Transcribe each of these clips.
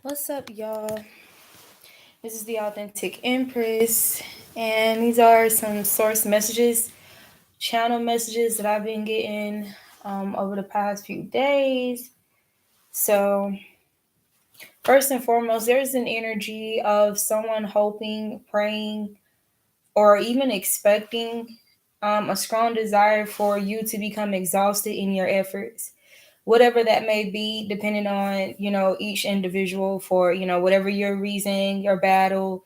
What's up, y'all? This is the Authentic Empress, and these are some source messages, channel messages that I've been getting over the past few days. So, first and foremost, there's an energy of someone hoping, praying, or even expecting a strong desire for you to become exhausted in your efforts, whatever that may be, depending on each individual, for whatever your reason, your battle,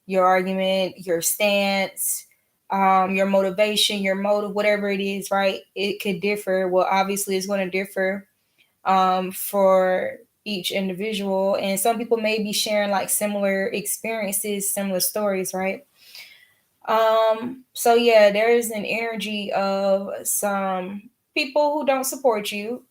your argument, your stance, your motivation, your motive, whatever it is, right? It could differ. Well, obviously it's going to differ for each individual, and some people may be sharing like similar experiences, similar stories, right? So yeah, there is an energy of some people who don't support you.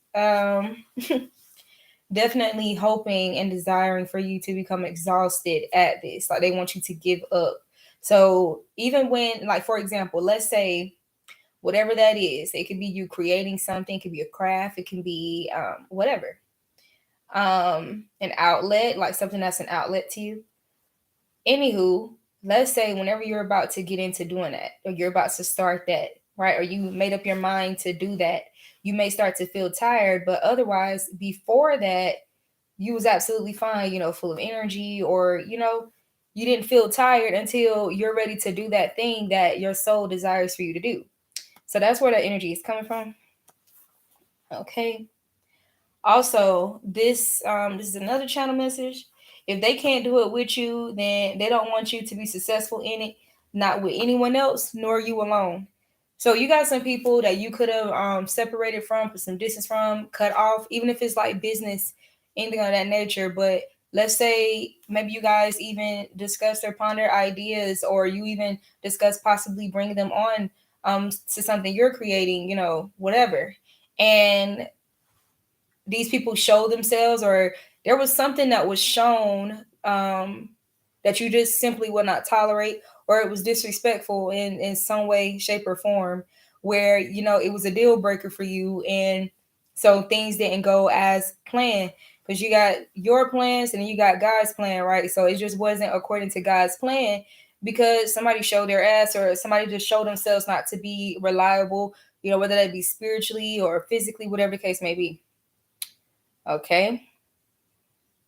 Definitely hoping and desiring for you to become exhausted at this. Like they want you to give up. So even when, like, for example, let's say whatever that is, it could be you creating something, it could be a craft, it can be whatever. An outlet, like something that's an outlet to you. Anywho, let's say whenever you're about to get into doing that, or you're about to start that, right? Or you made up your mind to do that, you may start to feel tired, but otherwise, before that, you was absolutely fine, full of energy, or you didn't feel tired until you're ready to do that thing that your soul desires for you to do. So that's where that energy is coming from. Okay. Also, this is another channel message. If they can't do it with you, then they don't want you to be successful in it, not with anyone else, nor you alone. So you got some people that you could have separated from, put some distance from, cut off, even if it's like business, anything of that nature. But let's say maybe you guys even discuss or ponder ideas, or you even discuss possibly bringing them on to something you're creating, whatever. And these people show themselves, or there was something that was shown that you just simply would not tolerate, or it was disrespectful in some way, shape, or form, where it was a deal breaker for you, and so things didn't go as planned, because you got your plans and then you got God's plan, right? So it just wasn't according to God's plan, because somebody showed their ass, or somebody just showed themselves not to be reliable, whether that be spiritually or physically, whatever the case may be. Okay.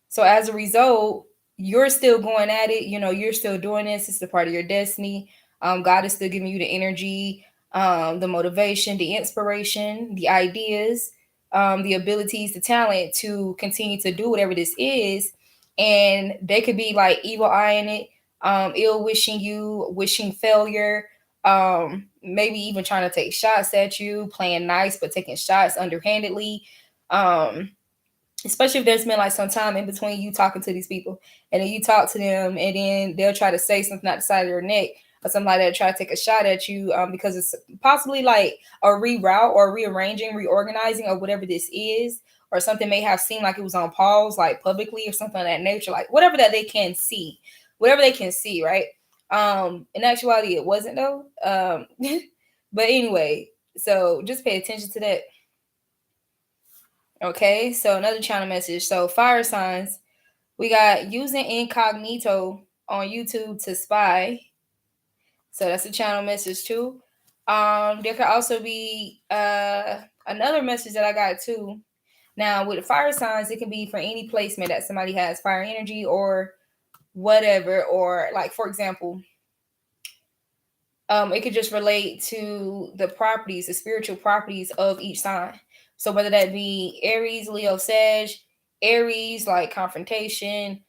So as a result, you're still going at it. You're still doing this. It's a part of your destiny. God is still giving you the energy, the motivation, the inspiration, the ideas, the abilities, the talent to continue to do whatever this is. And they could be like evil eyeing it, ill wishing you, wishing failure, maybe even trying to take shots at you, playing nice, but taking shots underhandedly. Um, Especially if there's been like some time in between you talking to these people, and then you talk to them, and then they'll try to say something out the side of their neck, or something like that, try to take a shot at you, because it's possibly like a reroute or rearranging, reorganizing, or whatever this is, or something may have seemed like it was on pause, like publicly, or something of that nature, like whatever that they can see, whatever they can see, right? In actuality, it wasn't though. But anyway, so just pay attention to that. Okay, so another channel message. So fire signs, we got using incognito on YouTube to spy. So that's a channel message too. There could also be another message that I got too. Now with the fire signs, it can be for any placement that somebody has fire energy or whatever, or like for example, it could just relate to the properties, the spiritual properties of each sign. So whether that be Aries, Leo, Sag, Aries, like confrontation,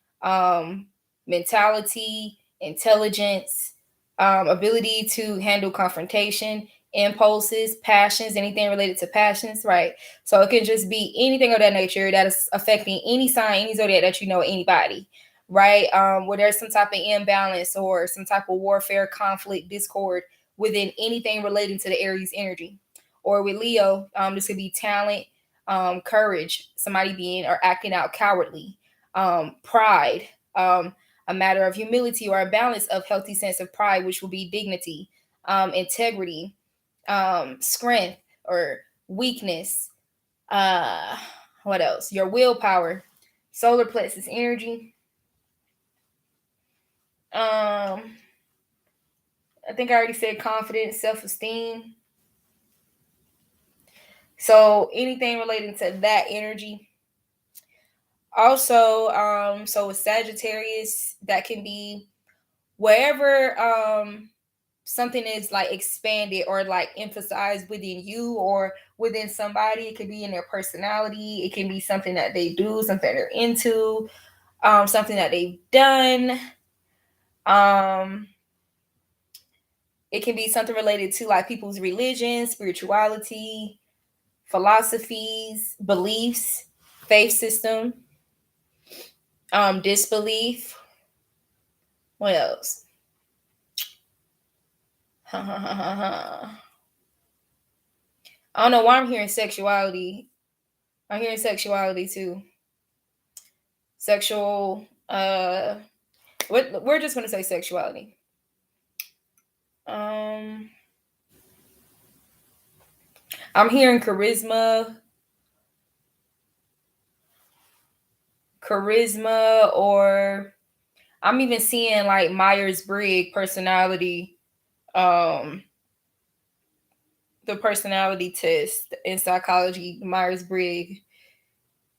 mentality, intelligence, ability to handle confrontation, impulses, passions, anything related to passions, right? So it can just be anything of that nature that is affecting any sign, any zodiac that anybody, right? Where there's some type of imbalance or some type of warfare, conflict, discord within anything relating to the Aries energy. Or with Leo, this could be talent, courage, somebody being or acting out cowardly, pride, a matter of humility or a balance of healthy sense of pride, which will be dignity, integrity, strength or weakness. What else? Your willpower, solar plexus energy. I think I already said confidence, self-esteem. So anything relating to that energy. Also, so with Sagittarius, that can be wherever something is like expanded or like emphasized within you or within somebody. It could be in their personality. It can be something that they do, something they're into, something that they've done. It can be something related to like people's religion, spirituality, philosophies, beliefs, faith system, disbelief. What else? I don't know why I'm hearing sexuality. I'm hearing sexuality too. Sexual. We're just gonna say sexuality. Um, I'm hearing charisma, or I'm even seeing like Myers-Briggs personality, um, the personality test in psychology, Myers-Briggs.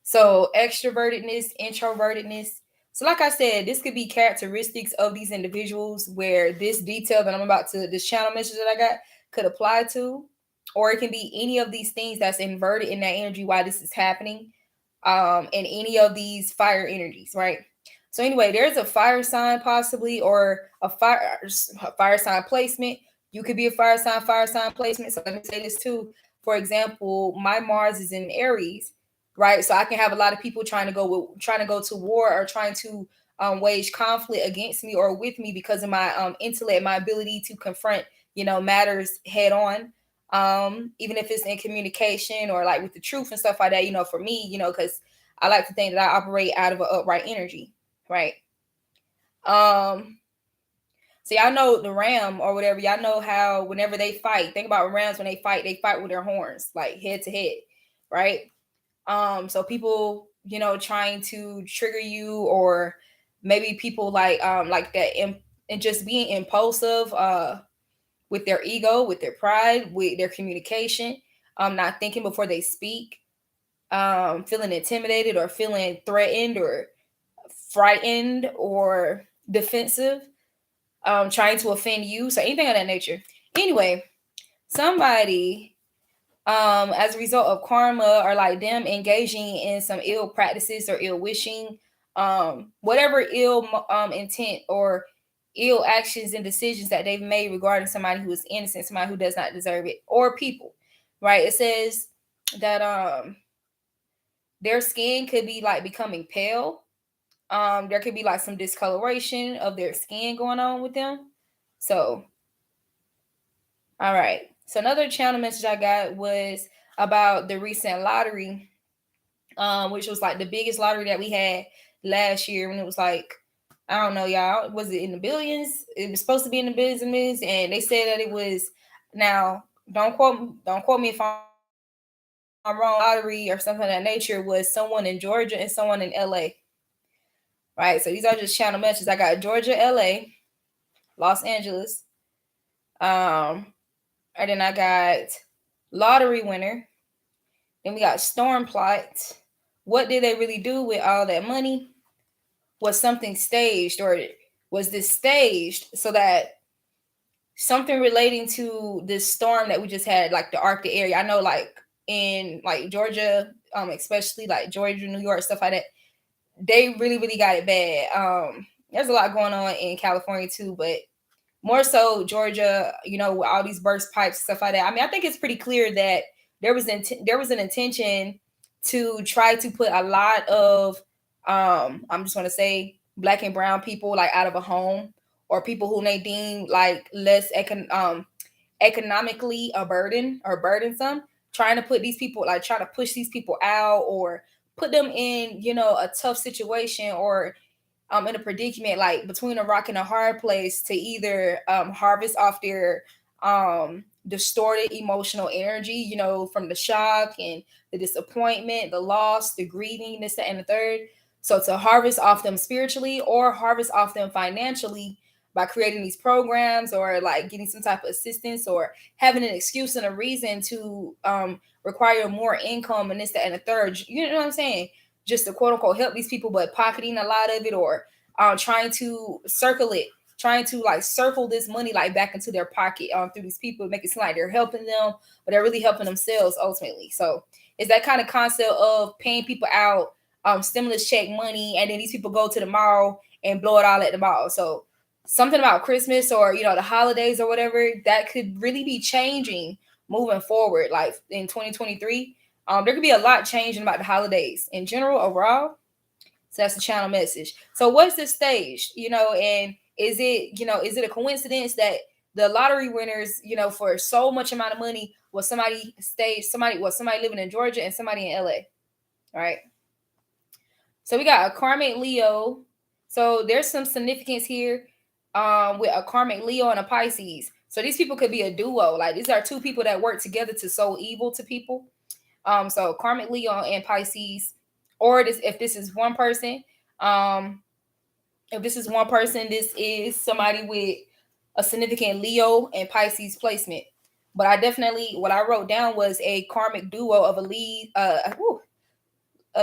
So extrovertedness, introvertedness. So like I said, this could be characteristics of these individuals where this detail that I'm about to, this channel message that I got could apply to, or it can be any of these things that's inverted in that energy while this is happening, in any of these fire energies, right? So anyway, there's a fire sign possibly, or a fire sign placement. You could be a fire sign placement. So let me say this too. For example, my Mars is in Aries, right? So I can have a lot of people trying to go to war, or trying to wage conflict against me or with me because of my intellect, my ability to confront, matters head on. Even if it's in communication or like with the truth and stuff like that, for me, because I like to think that I operate out of an upright energy, right? Um, so y'all know the ram or whatever. Y'all know how whenever they fight, think about rams when they fight with their horns, like head to head, right? So people, trying to trigger you, or maybe people like that, and just being impulsive, with their ego, with their pride, with their communication, not thinking before they speak, feeling intimidated or feeling threatened or frightened or defensive, trying to offend you. So anything of that nature. Anyway, somebody, as a result of karma, or like them engaging in some ill practices or ill wishing, whatever ill intent or ill actions and decisions that they've made regarding somebody who is innocent, somebody who does not deserve it, or people, right? It says that their skin could be like becoming pale. There could be like some discoloration of their skin going on with them. So, all right. So another channel message I got was about the recent lottery, which was like the biggest lottery that we had last year, when it was like, I don't know, y'all, was it in the billions? It was supposed to be in the billions and millions, and they said that it was. Now, don't quote me if I'm wrong. Lottery or something of that nature was someone in Georgia and someone in LA. Right. So these are just channel messages. I got Georgia, LA, Los Angeles. And then I got lottery winner. Then we got storm plot. What did they really do with all that money? Was something staged, or was this staged so that something relating to this storm that we just had, like the Arctic area? I know, like in like Georgia, especially like Georgia, New York, stuff like that, they really, really got it bad. There's a lot going on in California too, but more so Georgia, with all these burst pipes, stuff like that. I mean, I think it's pretty clear that there was an intention to try to put a lot of, I'm just going to say, black and brown people like out of a home, or people who they deem like less economically a burden or burdensome, trying to put these people, like trying to push these people out, or put them in, a tough situation, or in a predicament, like between a rock and a hard place, to either harvest off their distorted emotional energy, from the shock and the disappointment, the loss, the grieving, this, that, and the third. So to harvest off them spiritually or harvest off them financially by creating these programs or like getting some type of assistance or having an excuse and a reason to require more income and this, that, and the third. You know what I'm saying? Just to quote unquote help these people, but pocketing a lot of it or trying to trying to like circle this money like back into their pocket through these people, make it seem like they're helping them, but they're really helping themselves ultimately. So it's that kind of concept of paying people out stimulus check money, and then these people go to the mall and blow it all at the mall. So something about Christmas or the holidays or whatever that could really be changing moving forward, like in 2023. There could be a lot changing about the holidays in general overall. So that's the channel message. So what's the stage? And is it a coincidence that the lottery winners, for so much amount of money was somebody living in Georgia and somebody in LA, right? So we got a karmic Leo. So there's some significance here with a karmic Leo and a Pisces. So these people could be a duo. Like these are two people that work together to sow evil to people. So karmic Leo and Pisces, or if this is one person, this is somebody with a significant Leo and Pisces placement. But what I wrote down was a karmic duo of a lead, a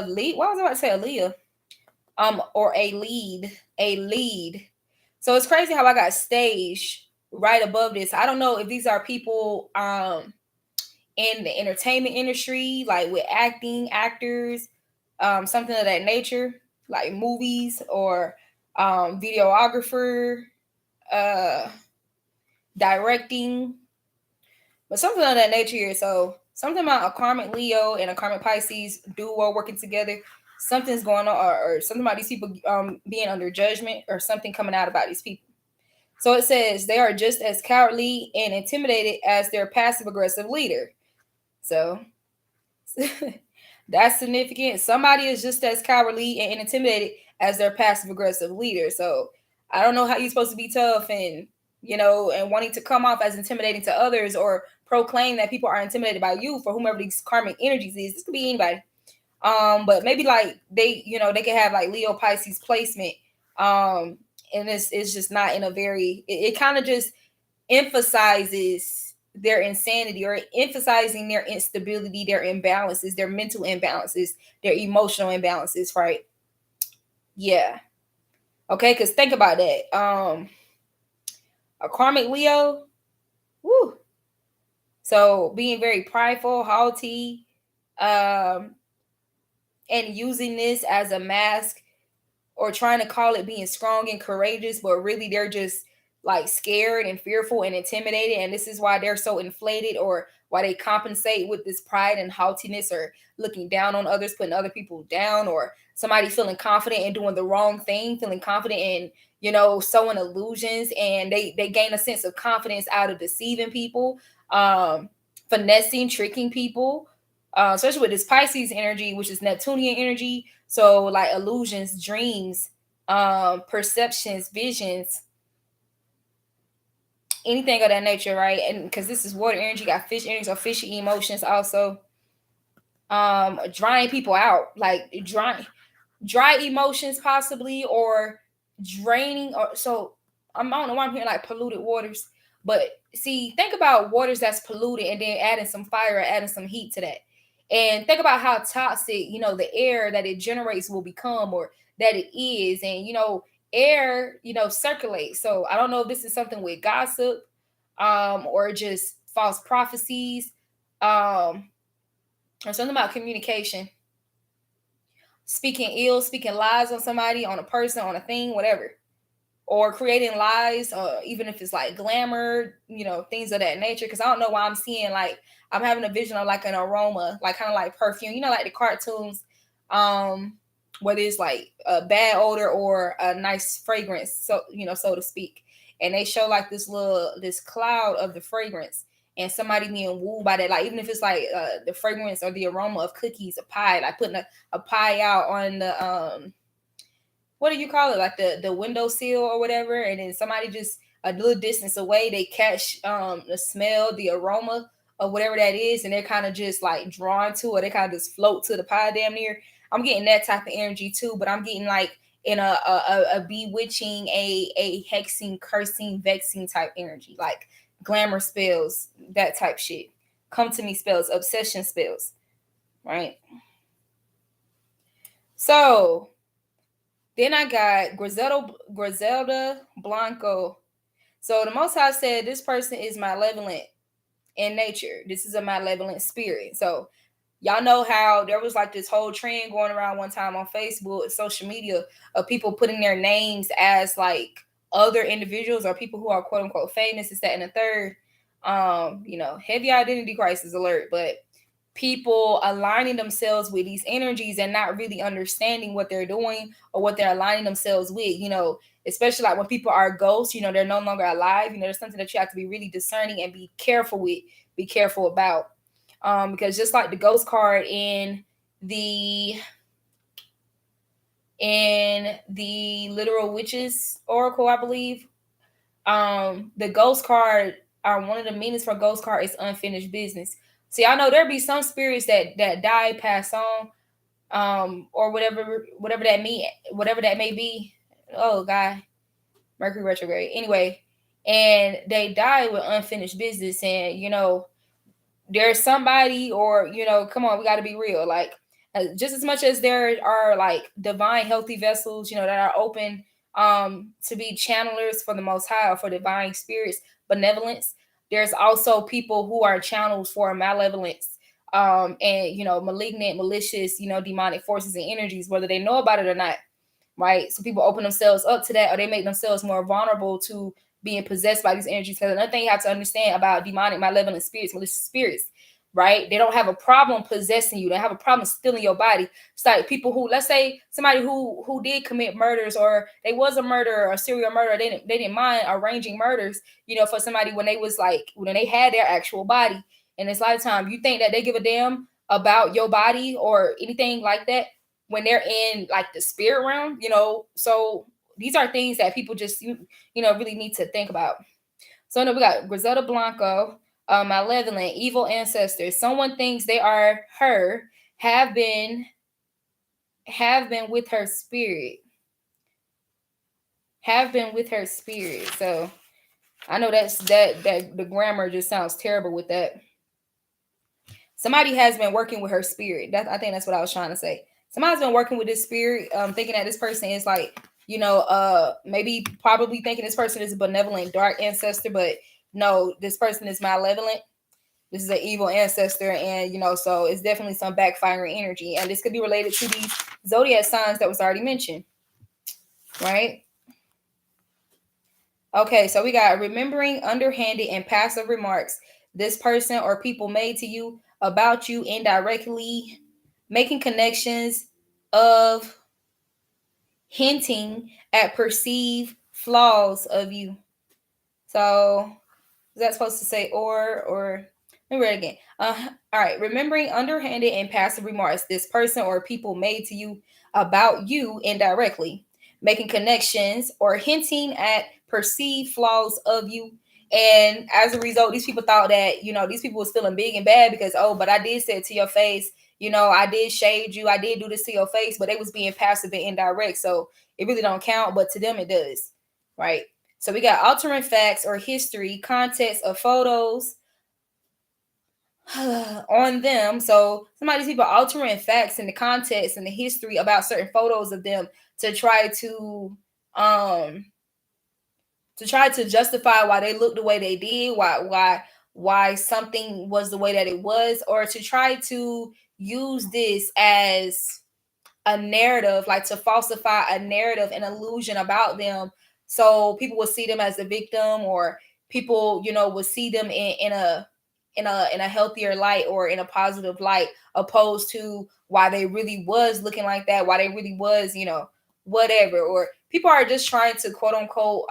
lead. Why was I about to say a Leo? Or a lead. So it's crazy how I got stage right above this. I don't know if these are people in the entertainment industry, like with actors, something of that nature, like movies or videographer, directing, but something of that nature here. So something about a karmic Leo and a karmic Pisces duo working together. Something's going on, or something about these people being under judgment, or something coming out about these people. So it says they are just as cowardly and intimidated as their passive aggressive leader. So that's significant. Somebody is just as cowardly and intimidated as their passive aggressive leader. So I don't know how you're supposed to be tough and and wanting to come off as intimidating to others or proclaim that people are intimidated by you for whomever these karmic energies is. This could be anybody. But maybe like they can have like Leo Pisces placement. And it's just not in a very, it kind of just emphasizes their insanity or emphasizing their instability, their imbalances, their mental imbalances, their emotional imbalances, right? Yeah. Okay, because think about that. A karmic Leo, woo. So being very prideful, haughty, and using this as a mask or trying to call it being strong and courageous, but really they're just like scared and fearful and intimidated. And this is why they're so inflated, or why they compensate with this pride and haughtiness, or looking down on others, putting other people down, or somebody feeling confident and doing the wrong thing, feeling confident in, sowing illusions. And they gain a sense of confidence out of deceiving people, finessing, tricking people. Especially with this Pisces energy, which is Neptunian energy. So like illusions, dreams, perceptions, visions, anything of that nature, right? And because this is water energy, got fish energy, so fishy emotions also. Drying people out, like dry emotions possibly, or draining, or so I don't know why I'm hearing like polluted waters. But see, think about waters that's polluted and then adding some fire or adding some heat to that. And think about how toxic, the air that it generates will become, or that it is. And, air, circulates. So I don't know if this is something with gossip, or just false prophecies, or something about communication, speaking ill, speaking lies on somebody, on a person, on a thing, whatever. Or creating lies, even if it's like glamour, things of that nature. Because I don't know why I'm seeing, like, I'm having a vision of like an aroma, like kind of like perfume, like the cartoons, whether it's like a bad odor or a nice fragrance, so so to speak. And they show like this cloud of the fragrance, and somebody being wooed by that. Like even if it's like the fragrance or the aroma of cookies, a pie, like putting a pie out on the what do you call it, like the windowsill or whatever, and then somebody just a little distance away, they catch the smell, the aroma of whatever that is, and they're kind of just like drawn to it. They kind of just float to the pie damn near. I'm getting that type of energy too, but I'm getting like in a bewitching, a hexing, cursing, vexing type energy, like glamour spells, that type shit. Come to me spells, obsession spells, right? So then I got Griselda Blanco. So the Most High said this person is malevolent in nature. This is a malevolent spirit. So y'all know how there was like this whole trend going around one time on Facebook, social media, of people putting their names as like other individuals or people who are quote unquote famous, this, that, and the third. Heavy identity crisis alert, but people aligning themselves with these energies and not really understanding what they're doing or what they're aligning themselves with, especially like when people are ghosts, they're no longer alive. There's something that you have to be really discerning and be careful with, be careful about. Because just like the ghost card the in the literal witches oracle, I believe, the ghost card, one of the meanings for ghost card is unfinished business. See, I know there be some spirits that die, pass on, or whatever that may be. Oh God, Mercury retrograde. Anyway, and they die with unfinished business, and there's somebody, or come on, we got to be real. Like, just as much as there are like divine healthy vessels, that are open to be channelers for the Most High or for divine spirits, benevolence, there's also people who are channels for malevolence, and malignant, malicious, demonic forces and energies, whether they know about it or not, right? So people open themselves up to that, or they make themselves more vulnerable to being possessed by these energies. Because another thing you have to understand about demonic, malevolent spirits, malicious spirits, right? They don't have a problem possessing you. They have a problem stealing your body. It's like people who, let's say somebody who did commit murders, or they was a murderer, a serial murderer, they didn't mind arranging murders, for somebody when they had their actual body in this lifetime. You think that they give a damn about your body or anything like that when they're in like the spirit realm, So these are things that people just really need to think about. So we got Griselda Blanco, malevolent, evil ancestors. Someone thinks they are her, have been with her spirit. Have been with her spirit. So I know that the grammar just sounds terrible with that. Somebody has been working with her spirit. I think that's what I was trying to say. Somebody's been working with this spirit, thinking that this person is like, maybe probably thinking this person is a benevolent dark ancestor, but no, this person is malevolent. This is an evil ancestor, and so it's definitely some backfiring energy, and this could be related to these zodiac signs that was already mentioned, right? Okay, so we got remembering underhanded and passive remarks this person or people made to you about you indirectly, making connections of hinting at perceived flaws of you. So is that supposed to say or let me read it again. All right. Remembering underhanded and passive remarks this person or people made to you about you indirectly, making connections or hinting at perceived flaws of you. And as a result, these people thought that, these people was feeling big and bad because, oh, but I did say it to your face, I did shade you, I did do this to your face, but they was being passive and indirect. So it really don't count, but to them it does, right? So we got altering facts or history, context of photos on them. So somebody's people altering facts and the context and the history about certain photos of them to try to justify why they look the way they did, why something was the way that it was, or to try to use this as a narrative, like to falsify a narrative, an illusion about them, so people will see them as a victim, or people will see them in a healthier light or in a positive light, opposed to why they really was looking like that, why they really was whatever. Or people are just trying to quote unquote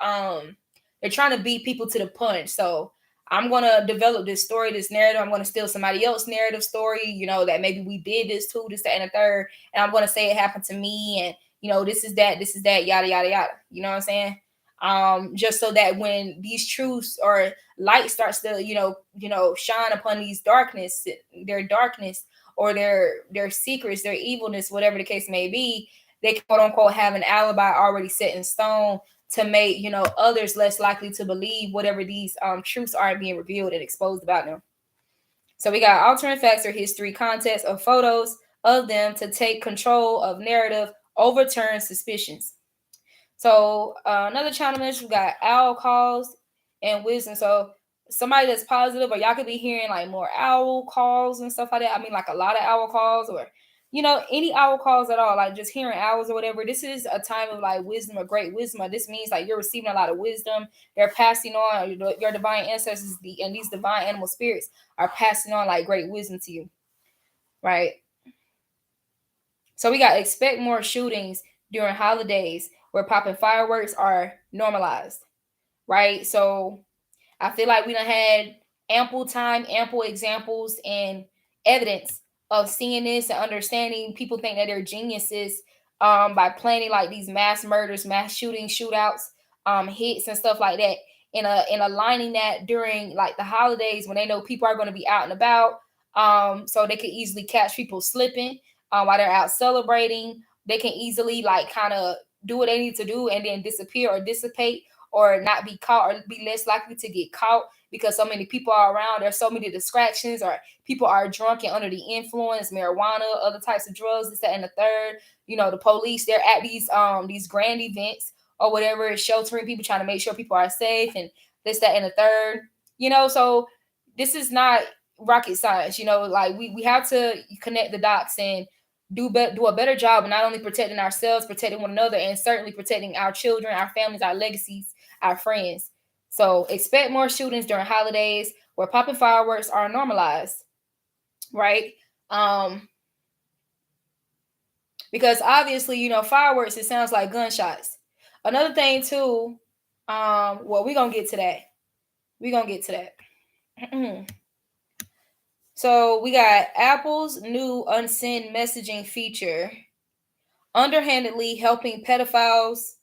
they're trying to beat people to the punch. So I'm going to develop this story, this narrative. I'm going to steal somebody else's narrative story, that maybe we did this too, this, that, and the third. And I'm going to say it happened to me. And, this is that, yada, yada, yada. You know what I'm saying? Just so that when these truths or light starts to, shine upon their darkness, or their secrets, their evilness, whatever the case may be, they quote unquote have an alibi already set in stone to make, you know, others less likely to believe whatever these truths are being revealed and exposed about them. So we got alternate facts or history, context, or photos of them to take control of narrative, overturn suspicions. So another channel mention, we got owl calls and wisdom. So somebody that's positive, or y'all could be hearing like more owl calls and stuff like that. I mean, like a lot of owl calls, or you know, any owl calls at all, like just hearing owls or whatever. This is a time of like wisdom or great wisdom. This means like you're receiving a lot of wisdom. They're passing on your divine ancestors, and these divine animal spirits are passing on like great wisdom to you, right? So we got expect more shootings during holidays where popping fireworks are normalized, right? So I feel like we done had ample time, ample examples and evidence of seeing this and understanding. People think that they're geniuses by planning like these mass murders, mass shootings, shootouts, hits and stuff like that. In aligning that during like the holidays when they know people are going to be out and about, so they can easily catch people slipping while they're out celebrating. They can easily like kind of do what they need to do and then disappear or dissipate or not be caught or be less likely to get caught because so many people are around. There's so many distractions, or people are drunk and under the influence, marijuana, other types of drugs, this, that, and the third. You know, the police, they're at these grand events or whatever, sheltering people, trying to make sure people are safe and this, that, and the third. You know, so this is not rocket science. You know, like we have to connect the dots and do a better job of not only protecting ourselves, protecting one another, and certainly protecting our children, our families, our legacies, our friends. So expect more shootings during holidays where popping fireworks are normalized, right? Because obviously, you know, fireworks, it sounds like gunshots. Another thing too, well, we're gonna get to that. We're gonna get to that. So we got Apple's new unsend messaging feature, underhandedly helping pedophiles,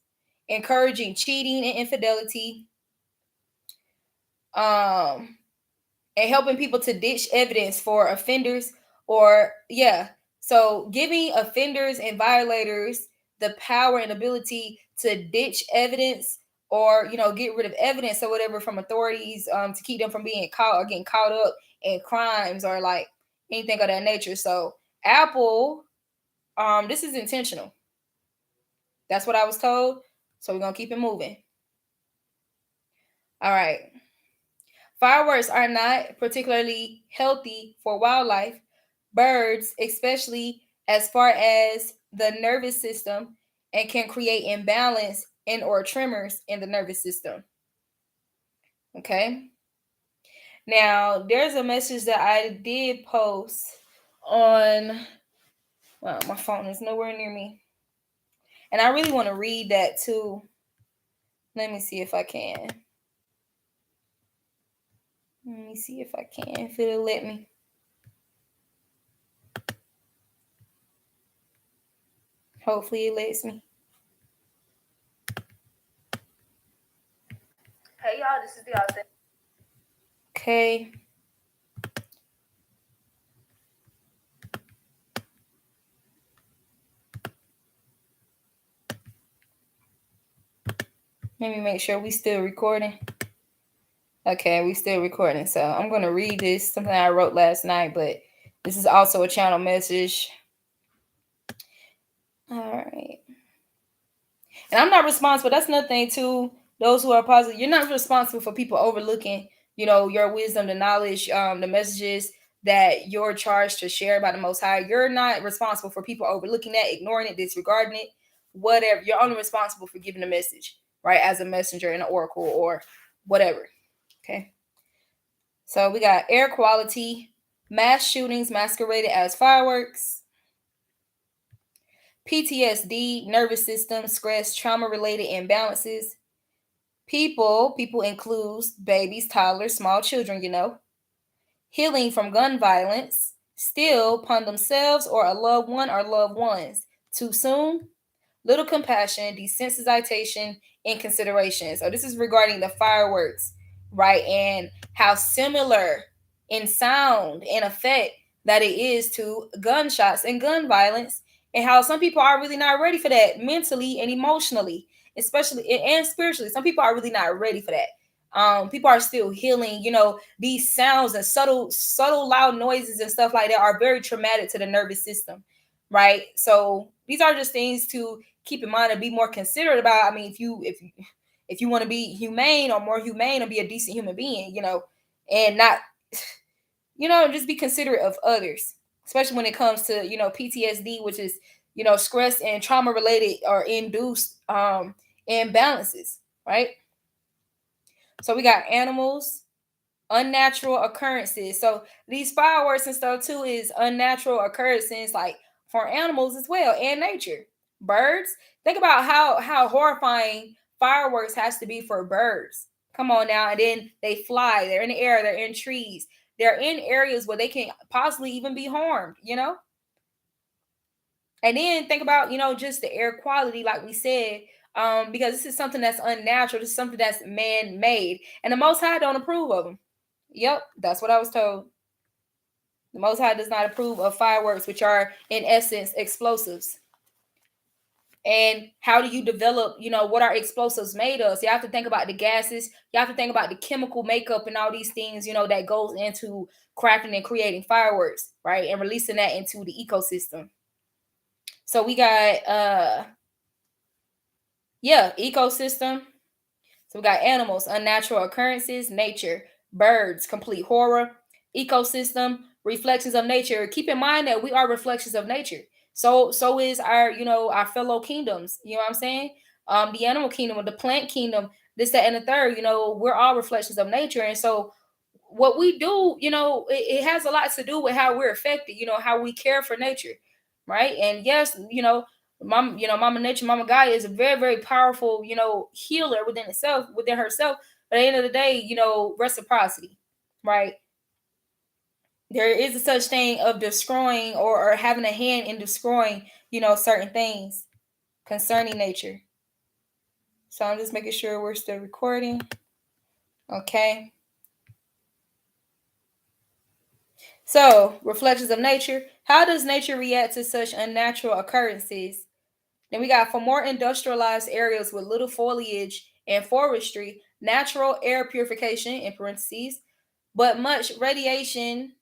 encouraging cheating and infidelity, and helping people to ditch evidence for offenders, or so giving offenders and violators the power and ability to ditch evidence, or you know, get rid of evidence or whatever from authorities, to keep them from being caught or getting caught up in crimes or like anything of that nature. So Apple, this is intentional. That's what I was told. So we're gonna keep it moving. All right. Fireworks are not particularly healthy for wildlife, birds, especially as far as the nervous system, and can create imbalance and or tremors in the nervous system. Okay. Now, there's a message that I did post on, well, my phone is nowhere near me. And I really want to read that too. Let me see if I can. Let me see if I can, if it'll let me. Hopefully it lets me. Hey y'all, this is the Authentic. Okay. Let me make sure we still recording. Okay, we still recording. So I'm going to read this, something I wrote last night, but this is also a channel message. All right. And I'm not responsible. That's another thing too. Those who are positive, you're not responsible for people overlooking, you know, your wisdom, the knowledge, the messages that you're charged to share by the Most High. You're not responsible for people overlooking that, ignoring it, disregarding it, whatever. You're only responsible for giving the message, right? As a messenger and an oracle or whatever. Okay. So we got air quality, mass shootings masqueraded as fireworks, PTSD, nervous system, stress, trauma-related imbalances. People includes babies, toddlers, small children, you know. Healing from gun violence, still upon themselves or a loved one or loved ones. Too soon, little compassion, desensitization, inconsideration. So this is regarding the fireworks, right? And how similar in sound and effect that it is to gunshots and gun violence, and how some people are really not ready for that mentally and emotionally, especially and spiritually. Some people are really not ready for that. People are still healing. These sounds and subtle loud noises and stuff like that are very traumatic to the nervous system, right? So these are just things to keep in mind and be more considerate about. I mean, if you want to be humane or more humane or be a decent human being, and not, just be considerate of others, especially when it comes to, PTSD, which is, stress and trauma related or induced imbalances, right? So we got animals, unnatural occurrences. So these fireworks and stuff too is unnatural occurrences, like for animals as well, and nature. Birds. Think about how horrifying fireworks has to be for birds. Come on now, and then they fly. They're in the air. They're in trees. They're in areas where they can possibly even be harmed. And then think about, just the air quality, like we said, because this is something that's unnatural. This is something that's man-made, and the Most High don't approve of them. Yep, that's what I was told. The Most High does not approve of fireworks, which are in essence explosives. And how do you develop, what are explosives made of? So you have to think about the gases. You have to think about the chemical makeup and all these things, that goes into crafting and creating fireworks, right? And releasing that into the ecosystem. So we got, ecosystem. So we got animals, unnatural occurrences, nature, birds, complete horror, ecosystem, reflections of nature. Keep in mind that we are reflections of nature. So is our, our fellow kingdoms. You know what I'm saying? The animal kingdom or the plant kingdom, this, that, and the third, we're all reflections of nature. And so what we do, it has a lot to do with how we're affected, how we care for nature. Right. And yes, Mama Nature, Mama Gaia is a very, very powerful, healer within herself. But at the end of the day, reciprocity, right? There is a such thing of destroying or having a hand in destroying, certain things concerning nature. So I'm just making sure we're still recording. Okay. So, reflections of nature. How does nature react to such unnatural occurrences? Then we got, for more industrialized areas with little foliage and forestry, natural air purification in parentheses, but much radiation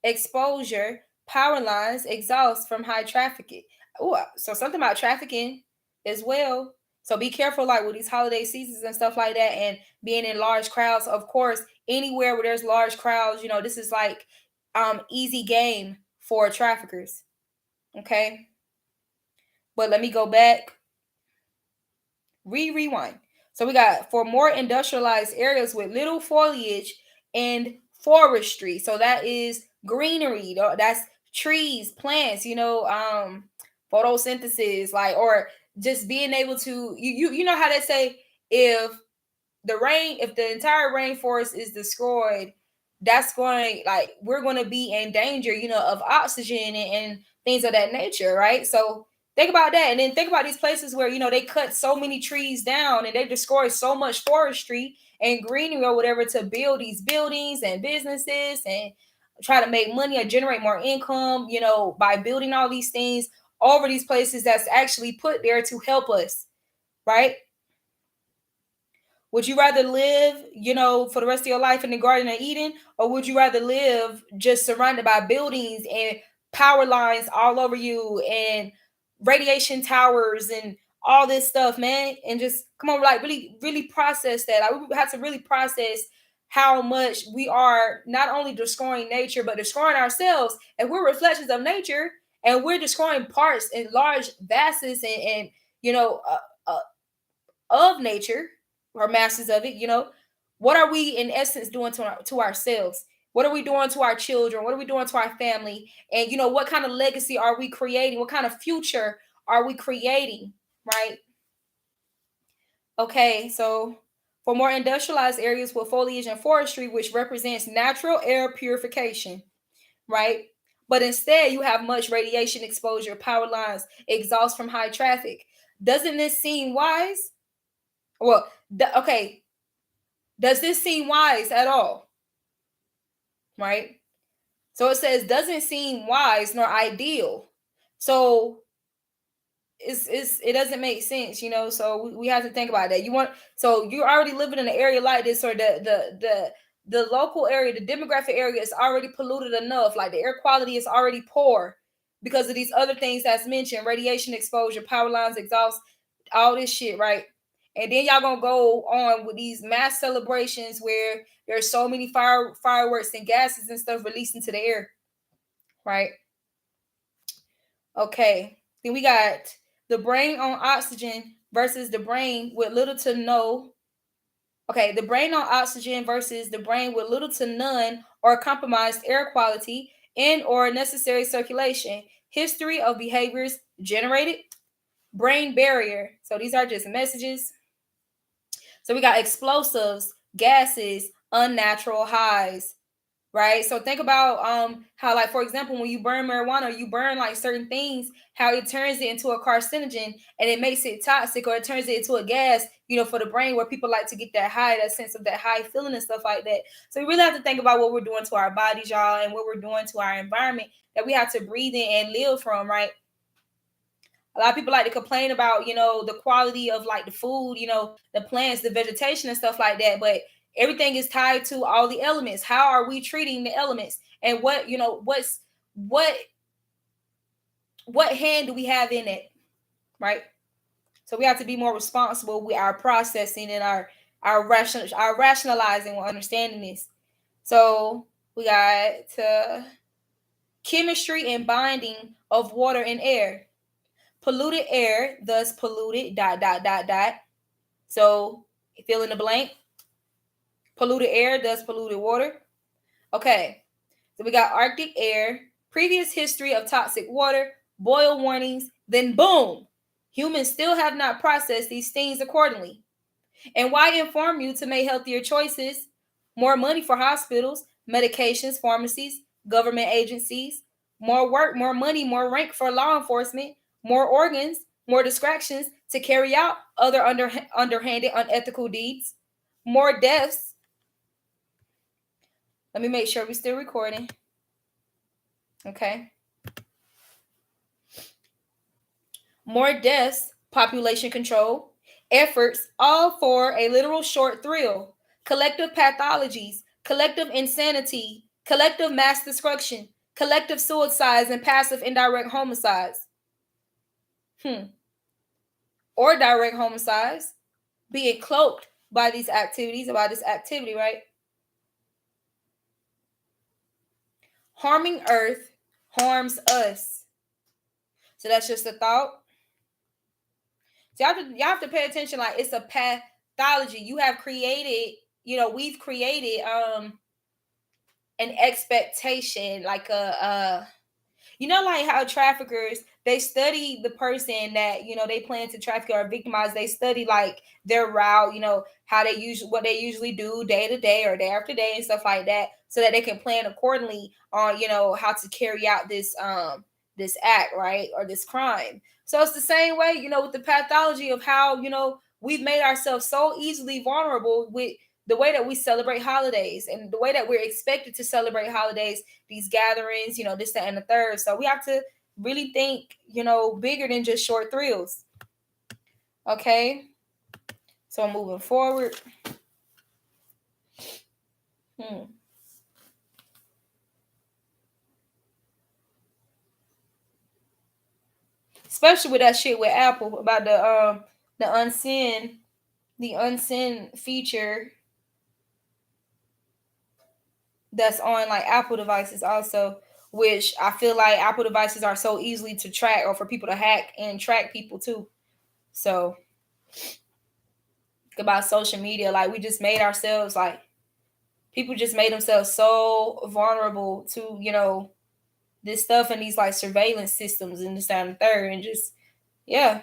exposure, power lines, exhaust from high trafficking. Oh, so something about trafficking as well. So be careful, like with these holiday seasons and stuff like that, and being in large crowds. Of course, anywhere where there's large crowds, this is like easy game for traffickers. Okay. But let me go back. Rewind. So we got, for more industrialized areas with little foliage and forestry. So that is greenery. That's trees, plants, photosynthesis, like, or just being able to, you know how they say, if the entire rainforest is destroyed, that's going, like, we're going to be in danger, of oxygen and things of that nature, right? So think about that, and then think about these places where, they cut so many trees down and they destroy so much forestry and greenery or whatever to build these buildings and businesses and try to make money or generate more income, by building all these things over these places that's actually put there to help us, right? Would you rather live, for the rest of your life in the Garden of Eden, or would you rather live just surrounded by buildings and power lines all over you and radiation towers and all this stuff, man? And just come on, like, really, really process that. Like, we have to really process how much we are not only destroying nature, but destroying ourselves. And we're reflections of nature, and we're destroying parts and large vastness and uh, of nature, or masses of it. What are we in essence doing to ourselves? What are we doing to our children? What are we doing to our family? And what kind of legacy are we creating? What kind of future are we creating, right? Okay, so for more industrialized areas with foliage and forestry, which represents natural air purification, right? But instead, you have much radiation exposure, power lines, exhaust from high traffic. Doesn't this seem wise? Well, okay. Does this seem wise at all? Right? So it says doesn't seem wise nor ideal. So it doesn't make sense, so we have to think about that. So you're already living in an area like this, or the local area, the demographic area is already polluted enough, like the air quality is already poor because of these other things that's mentioned: radiation exposure, power lines, exhaust, all this shit, right? And then y'all gonna go on with these mass celebrations where there's so many fireworks and gases and stuff released into the air, right? Okay, then we got the brain on oxygen versus the brain with little to no. Okay, the brain on oxygen versus the brain with little to none or compromised air quality and or necessary circulation. History of behaviors generated. Brain barrier. So these are just messages. So we got explosives, gases, unnatural highs, right? So think about how, like, for example, when you burn marijuana, you burn like certain things, how it turns it into a carcinogen and it makes it toxic, or it turns it into a gas, for the brain, where people like to get that high, that sense of that high feeling and stuff like that. So we really have to think about what we're doing to our bodies, y'all, and what we're doing to our environment that we have to breathe in and live from, right? A lot of people like to complain about, the quality of like the food, the plants, the vegetation and stuff like that. But everything is tied to all the elements. How are we treating the elements? And what hand do we have in it? Right. So we have to be more responsible with our processing and our rationalizing or understanding this. So we got chemistry and binding of water and air. Polluted air, thus polluted, dot, dot, dot, dot. So fill in the blank. Polluted air, thus polluted water. Okay. So we got Arctic air, previous history of toxic water, boil warnings, then boom. Humans still have not processed these things accordingly. And why inform you to make healthier choices? More money for hospitals, medications, pharmacies, government agencies, more work, more money, more rank for law enforcement, more organs, more distractions to carry out other underhanded, unethical deeds, more deaths. Let me make sure we're still recording. Okay. More deaths, population control, efforts, all for a literal short thrill, collective pathologies, collective insanity, collective mass destruction, collective suicides, and passive indirect homicides. Or direct homicides, being cloaked by these activities, by this activity, right? Harming Earth harms us. So that's just a thought. So y'all have to pay attention. Like, it's a pathology. You have created, we've created an expectation, like like how traffickers, they study the person that they plan to traffic or victimize. They study like their route, how they what they usually do day to day or day after day and stuff like that, so that they can plan accordingly on how to carry out this act, right, or this crime. So it's the same way, with the pathology of how we've made ourselves so easily vulnerable with the way that we celebrate holidays and the way that we're expected to celebrate holidays, these gatherings, this, that, and the third. So we have to really think, bigger than just short thrills. Okay. So moving forward. Especially with that shit with Apple about the unseen feature that's on like Apple devices also, which I feel like Apple devices are so easily to track, or for people to hack and track people too. So about social media, like, we just made ourselves, like, people just made themselves so vulnerable to this stuff and these like surveillance systems and this, and the third, and just, yeah.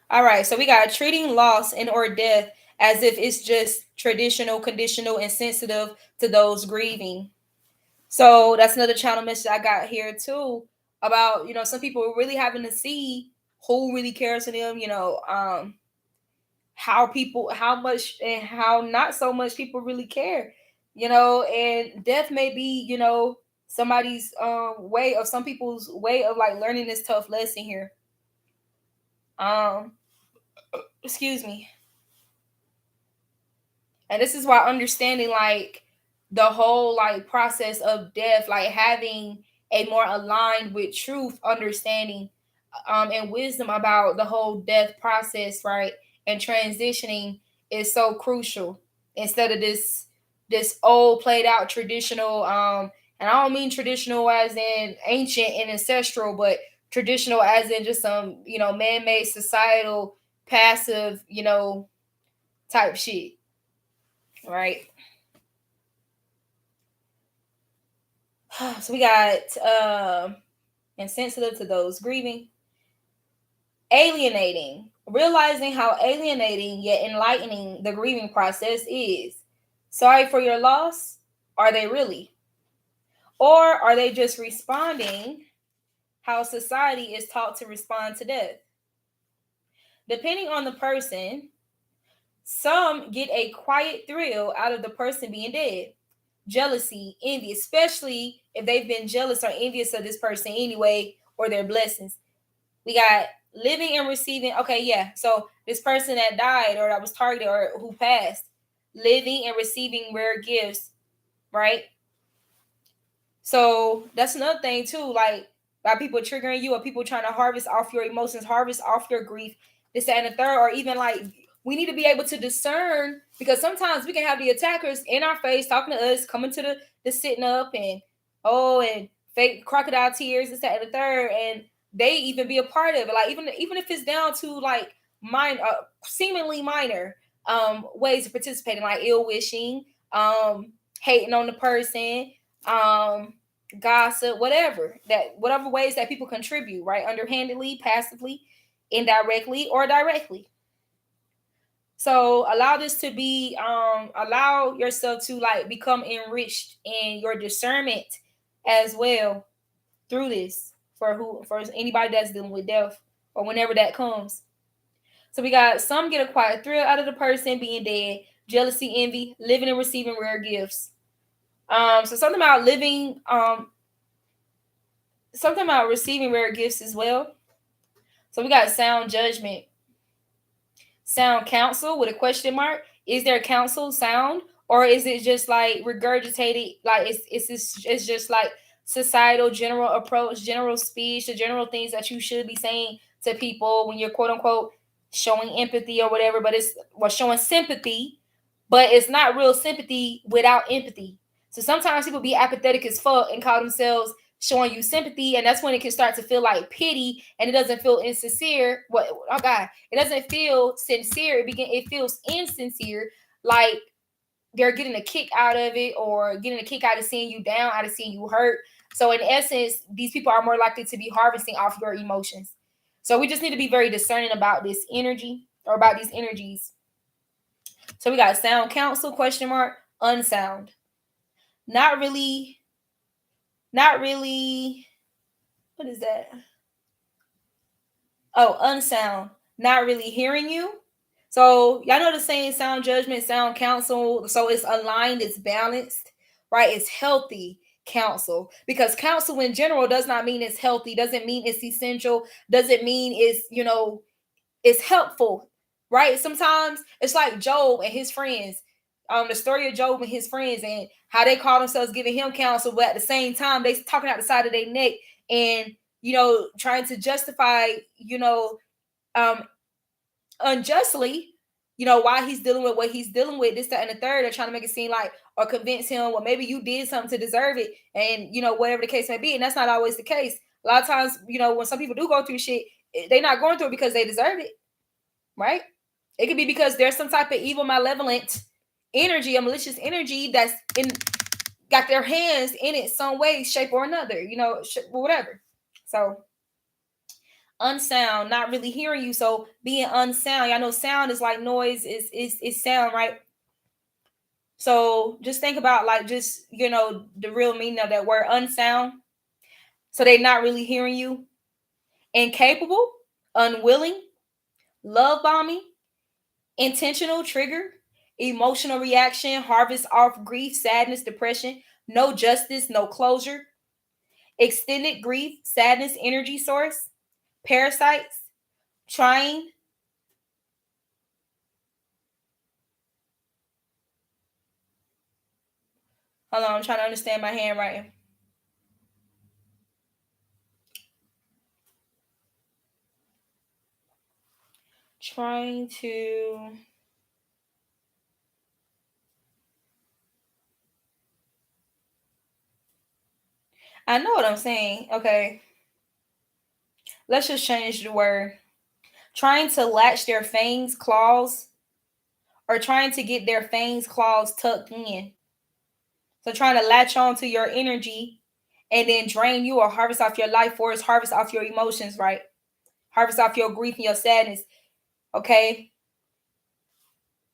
All right, so we got treating loss and or death as if it's just traditional, conditional, and sensitive to those grieving. So that's another channel message I got here too, about some people really having to see who really cares to them, how much and how not so much people really care. And death may be, somebody's way, of some people's way of like learning this tough lesson here. Excuse me. And this is why understanding like the whole like process of death, like having a more aligned with truth understanding and wisdom about the whole death process, right? And transitioning is so crucial instead of this old played out traditional and I don't mean traditional as in ancient and ancestral, but traditional as in just some, man-made societal passive, type shit, right? So we got insensitive to those grieving, alienating, realizing how alienating yet enlightening the grieving process is. Sorry for your loss? Are they really? Or are they just responding how society is taught to respond to death? Depending on the person, some get a quiet thrill out of the person being dead. Jealousy, envy, especially if they've been jealous or envious of this person anyway, or their blessings. We got living and receiving. Okay, yeah. So this person that died or that was targeted or who passed, living and receiving rare gifts, right? So that's another thing too. Like by people triggering you or people trying to harvest off your emotions, harvest off your grief, this, that, and the third, or even like we need to be able to discern because sometimes we can have the attackers in our face talking to us, coming to the sitting up and and fake crocodile tears, this, that, and the third, and they even be a part of it. Like even if it's down to like minor, seemingly minor ways of participating, like ill wishing, hating on the person, um gossip, whatever ways that people contribute, right? Underhandedly, passively, indirectly, or directly. So allow this to be allow yourself to like become enriched in your discernment as well through this for anybody that's dealing with death or whenever that comes. So we got some get a quiet thrill out of the person being dead, jealousy, envy, living and receiving rare gifts. So something about receiving rare gifts as well. So we got sound judgment, sound counsel with a question mark. Is there counsel sound, or is it just like regurgitated? Like it's just like societal general approach, general speech, the general things that you should be saying to people when you're quote unquote showing empathy or whatever. But it's showing sympathy, but it's not real sympathy without empathy. So sometimes people be apathetic as fuck and call themselves showing you sympathy, and that's when it can start to feel like pity, and it doesn't feel insincere. What? Oh God, it doesn't feel sincere. It feels insincere, like they're getting a kick out of it, or getting a kick out of seeing you down, out of seeing you hurt. So in essence, these people are more likely to be harvesting off your emotions. So we just need to be very discerning about this energy or about these energies. So we got sound counsel question mark, unsound. Not really, not really. What is that? Oh, unsound. Not really hearing you. So y'all know the saying sound judgment, sound counsel. So it's aligned, it's balanced, right? It's healthy counsel. Because counsel in general does not mean it's healthy, doesn't mean it's essential, doesn't mean it's helpful, right? Sometimes it's like Job and his friends. The story of Job and his friends and how they call themselves giving him counsel, but at the same time they talking out the side of their neck and trying to justify, um, unjustly, why he's dealing with what he's dealing with, this, that, and the third. They're trying to make it seem like or convince him, well, maybe you did something to deserve it, and whatever the case may be. And that's not always the case. A lot of times, when some people do go through shit, they're not going through it because they deserve it, right? It could be because there's some type of evil, malevolent energy, a malicious energy that's got their hands in it some way, shape, or another, whatever. So unsound, not really hearing you. So being unsound, y'all know sound is like noise, is sound, right? So just think about like just the real meaning of that word unsound. So they're not really hearing you. Incapable, unwilling, love bombing, intentional trigger, Emotional reaction, harvest off grief, sadness, depression, no justice, no closure. Extended grief, sadness, energy source. Parasites, trying. Hold on, I'm trying to understand my handwriting. Trying to. I know what I'm saying. Okay. Let's just change the word. Trying to latch their fangs, claws, or trying to get their fangs, claws tucked in. So trying to latch on to your energy and then drain you or harvest off your life force, harvest off your emotions, right? Harvest off your grief and your sadness. Okay.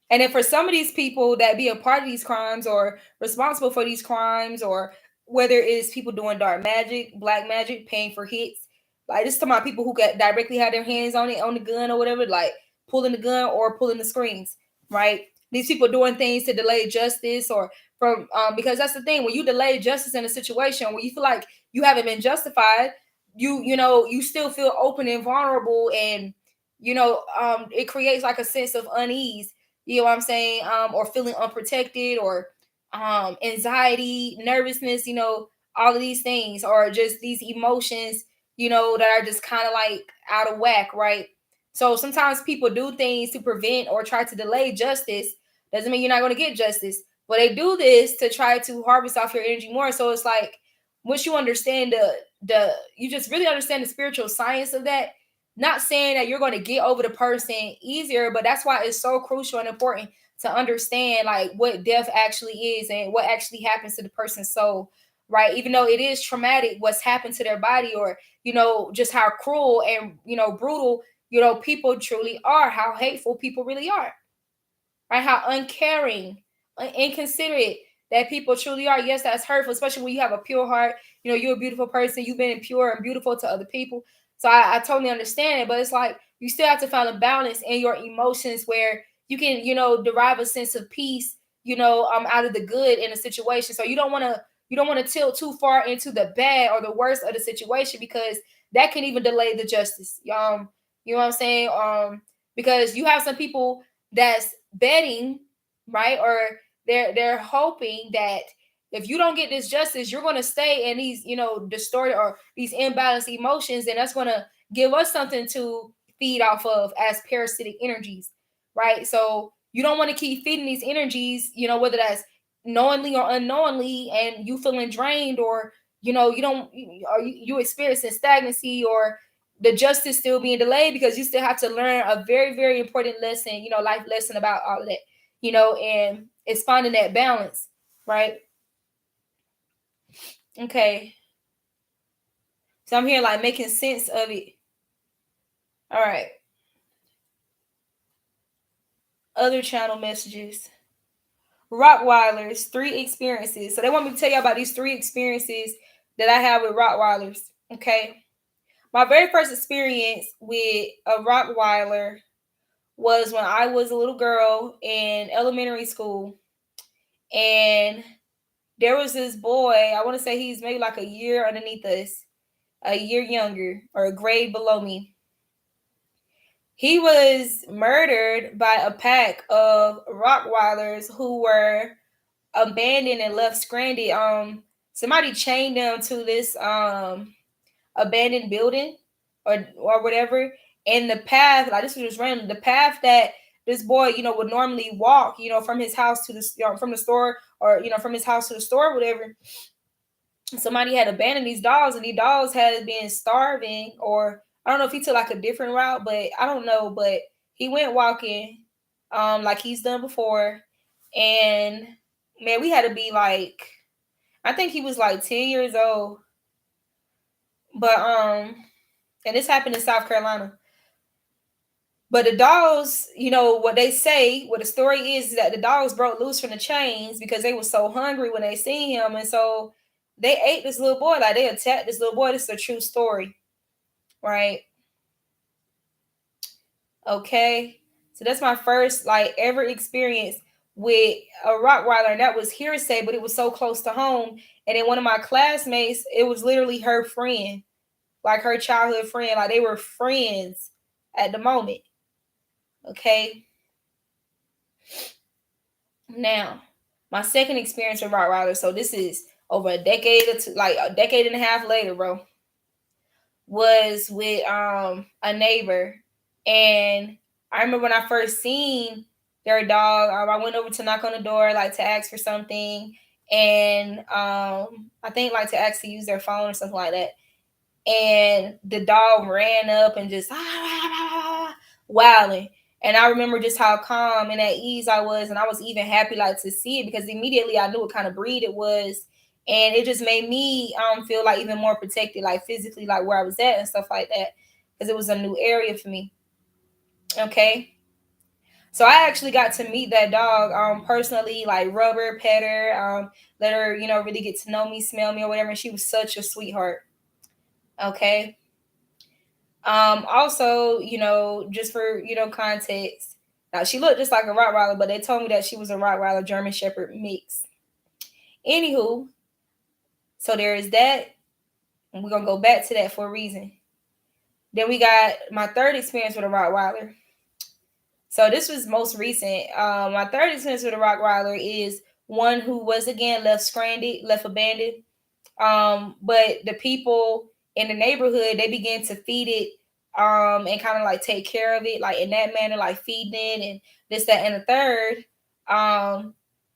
And then for some of these people that be a part of these crimes or responsible for these crimes, or whether it's people doing dark magic, black magic, paying for hits, like this is talking about people who got directly had their hands on it, on the gun or whatever, like pulling the gun or pulling the screens, right? These people doing things to delay justice or from because that's the thing, when you delay justice in a situation where you feel like you haven't been justified, you still feel open and vulnerable, and it creates like a sense of unease, you know what I'm saying? Or feeling unprotected, or anxiety, nervousness, all of these things, or just these emotions, that are just kind of like out of whack, right? So sometimes people do things to prevent or try to delay justice. Doesn't mean you're not going to get justice, but they do this to try to harvest off your energy more. So it's like once you understand you just really understand the spiritual science of that. Not saying that you're going to get over the person easier, but that's why it's so crucial and important to understand like what death actually is and what actually happens to the person's soul, right? Even though it is traumatic what's happened to their body, or just how cruel and brutal people truly are, how hateful people really are, right? How uncaring, inconsiderate that people truly are. Yes, that's hurtful, especially when you have a pure heart. You're a beautiful person. You've been pure and beautiful to other people. So I totally understand it, but it's like you still have to find a balance in your emotions where you can, derive a sense of peace, out of the good in a situation. So you don't want to tilt too far into the bad or the worst of the situation, because that can even delay the justice. You know what I'm saying? Because you have some people that's betting, right? Or they're hoping that if you don't get this justice, you're going to stay in these, distorted or these imbalanced emotions, and that's going to give us something to feed off of as parasitic energies, right? So you don't want to keep feeding these energies, whether that's knowingly or unknowingly, and you feeling drained, or you don't, or you experiencing stagnancy, or the justice still being delayed, because you still have to learn a very, very important lesson, life lesson about all of that, and it's finding that balance, right? Okay. So I'm here like making sense of it. All right. Other channel messages. Rottweilers, 3 experiences. So they want me to tell you about these 3 experiences that I have with Rottweilers. Okay. My very first experience with a Rottweiler was when I was a little girl in elementary school. And there was this boy, I want to say he's maybe like a year underneath us, a year younger, or a grade below me. He was murdered by a pack of Rottweilers who were abandoned and left stranded. Somebody chained them to this abandoned building, or whatever. And the path, like this was just random, the path that this boy, would normally walk, from his house to the from the store, or from his house to the store, whatever. Somebody had abandoned these dogs, and these dogs had been starving, or I don't know if he took like a different route, but I don't know. But he went walking, like he's done before, and man, we had to be like, I think he was like 10 years old, but and this happened in South Carolina. But the dogs, what they say, what the story is that the dogs broke loose from the chains because they were so hungry when they seen him. And so they ate this little boy, like they attacked this little boy. This is a true story, right? Okay. So that's my first like ever experience with a Rottweiler, and that was hearsay, but it was so close to home. And then one of my classmates, it was literally her friend, like her childhood friend, like they were friends at the moment. Okay. Now, my second experience with Rottweiler, so this is over a decade or two, like a decade and a half later, bro, was with a neighbor. And I remember when I first seen their dog, I went over to knock on the door, like to ask for something, and I think like to ask to use their phone or something like that. And the dog ran up and just wilding. And I remember just how calm and at ease I was, and I was even happy like to see it because immediately I knew what kind of breed it was, and it just made me feel like even more protected, like physically, like where I was at and stuff like that, because it was a new area for me. Okay. So I actually got to meet that dog personally, like rub her, pet her, let her, really get to know me, smell me or whatever. And she was such a sweetheart. Okay. Also, just for, context, now she looked just like a Rottweiler, but they told me that she was a Rottweiler German Shepherd mix. Anywho, so there is that, and we're gonna go back to that for a reason. Then we got my third experience with a Rottweiler. So this was most recent. My third experience with a Rottweiler is one who was again left stranded, left abandoned. But the people in the neighborhood, they began to feed it and kind of like take care of it, like in that manner, like feeding it and this, that, and the third.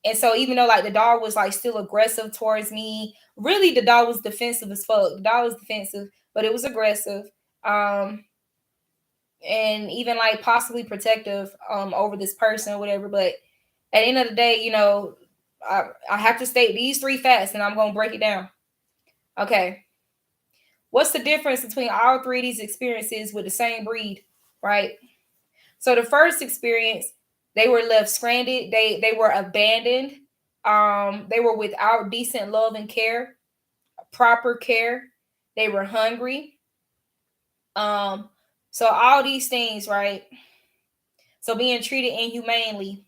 And so even though like the dog was like still aggressive towards me, really the dog was defensive as fuck. The dog was defensive, but it was aggressive. And even like possibly protective over this person or whatever. But at the end of the day, I have to state these three facts and I'm gonna break it down. Okay. What's the difference between all three of these experiences with the same breed, right? So the first experience, they were left stranded, they were abandoned, they were without decent love and care, proper care, they were hungry. So all these things, right? So being treated inhumanely.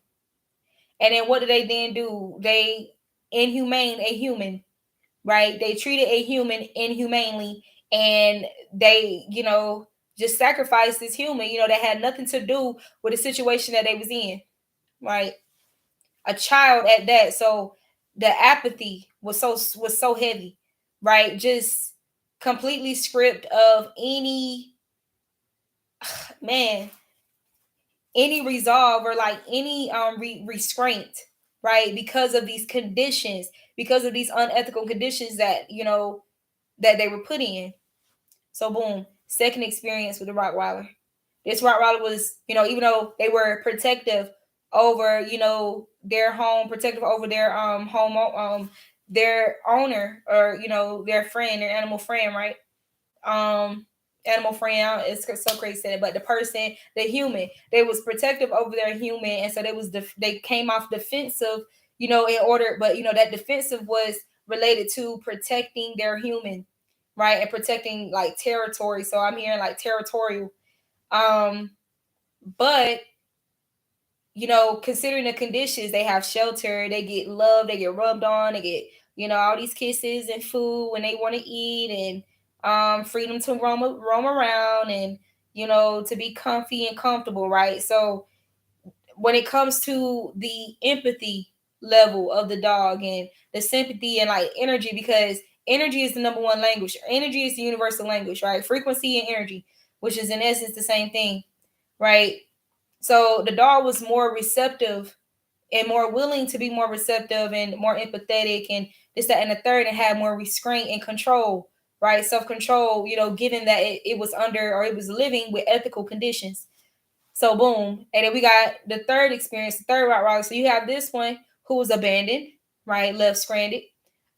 And then what do they then do? They inhumane a human, right? They treated a human inhumanely, and they, just sacrificed this human, that had nothing to do with the situation that they was in, right? A child at that. So the apathy was so heavy, right? Just completely stripped of any man, any resolve or like any restraint, right? Because of these conditions, because of these unethical conditions that that they were put in. So boom, second experience with the Rottweiler. This Rottweiler was, even though they were protective over, their home, protective over their home, their owner, or their friend, their animal friend, right? um Animal friend, it's so crazy, but the person, the human, they was protective over their human, and so they came off defensive, in order, but that defensive was related to protecting their human, right, and protecting like territory. So I'm hearing like territorial. But considering the conditions, they have shelter, they get love, they get rubbed on, they get, all these kisses and food when they want to eat, and freedom to roam around, and to be comfy and comfortable, right? So when it comes to the empathy level of the dog and the sympathy and like energy, because energy is the number one language. Energy is the universal language, right? Frequency and energy, which is in essence the same thing, right? So the dog was more receptive and more willing to be more receptive and more empathetic and this, that, and the third, and had more restraint and control, right? Self-control, given that it was under, or it was living with ethical conditions. So boom. And then we got the third experience, the third Rottweiler. So you have this one who was abandoned, right? Left stranded.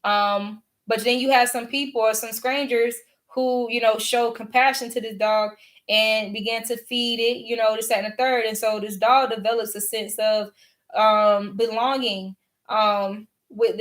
But then you have some people or some strangers who, showed compassion to this dog and began to feed it, this, that, and the third. And so this dog develops a sense of belonging with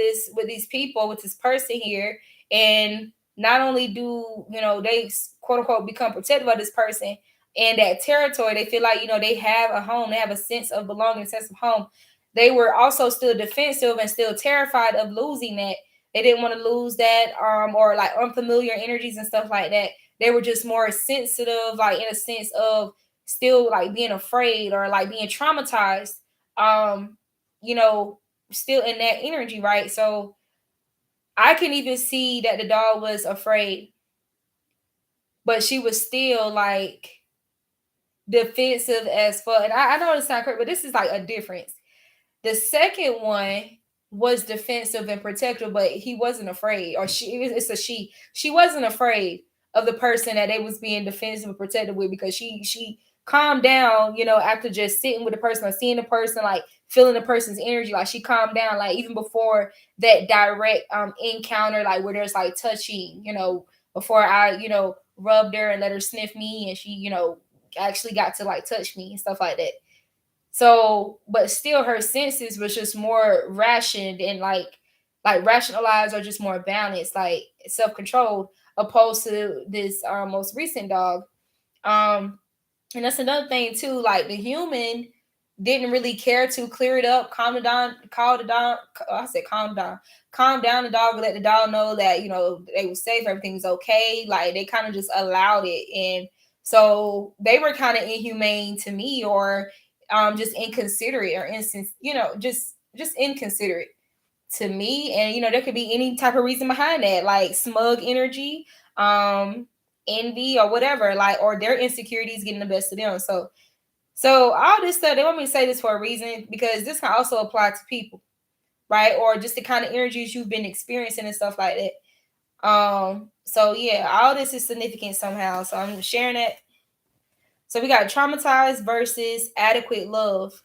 these people, with this person here. And not only do, they quote unquote become protective of this person and that territory, they feel like, they have a home, they have a sense of belonging, a sense of home. they were also still defensive and still terrified of losing that. They didn't want to lose that, or like unfamiliar energies and stuff like that. They were just more sensitive, like in a sense of still like being afraid or like being traumatized. Um, you know, still in that energy, right? So I can even see that the dog was afraid, but she was still like defensive as fuck. And I know it's not correct, but this is like a difference. The second one was defensive and protective, but he wasn't afraid, or she. It's a she. She wasn't afraid of the person that they was being defensive and protective with, because she calmed down, after just sitting with the person or seeing the person, like feeling the person's energy. Like she calmed down, like even before that direct encounter, like where there's like touching, before I, rubbed her and let her sniff me, and she, actually got to like touch me and stuff like that. So, but still her senses was just more rationed and like rationalized, or just more balanced, like self-controlled, opposed to this most recent dog. Um and that's another thing too, like the human didn't really care to clear it up, calm it down, call the dog. I said calm down the dog, let the dog know that they were safe, everything's okay. Like they kind of just allowed it, and so they were kind of inhumane to me, or just inconsiderate, or instance, just inconsiderate to me. And there could be any type of reason behind that, like smug energy, um envy, or whatever, like, or their insecurities getting the best of them. So all this stuff, they want me to say this for a reason, because this can also apply to people, right? Or just the kind of energies you've been experiencing and stuff like that. So yeah, all this is significant somehow, so I'm sharing it. So we got traumatized versus adequate love.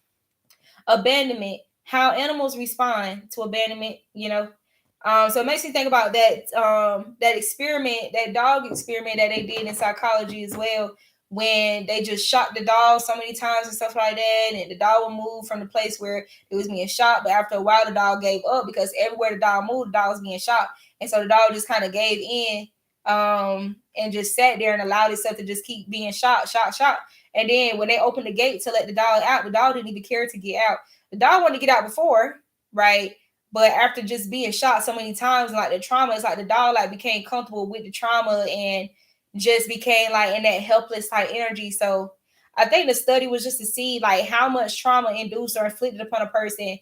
Abandonment, how animals respond to abandonment. So it makes me think about that experiment, that dog experiment that they did in psychology as well, when they just shot the dog so many times and stuff like that, and the dog would move from the place where it was being shot, but after a while the dog gave up, because everywhere the dog moved, the dog was being shot. And so the dog just kind of gave in, and just sat there and allowed itself to just keep being shot. And then when they opened the gate to let the dog out, the dog didn't even care to get out. The dog wanted to get out before, right? But after just being shot so many times, like the trauma, it's like the dog like became comfortable with the trauma and just became like in that helpless type energy. So I think the study was just to see like how much trauma induced or inflicted upon a person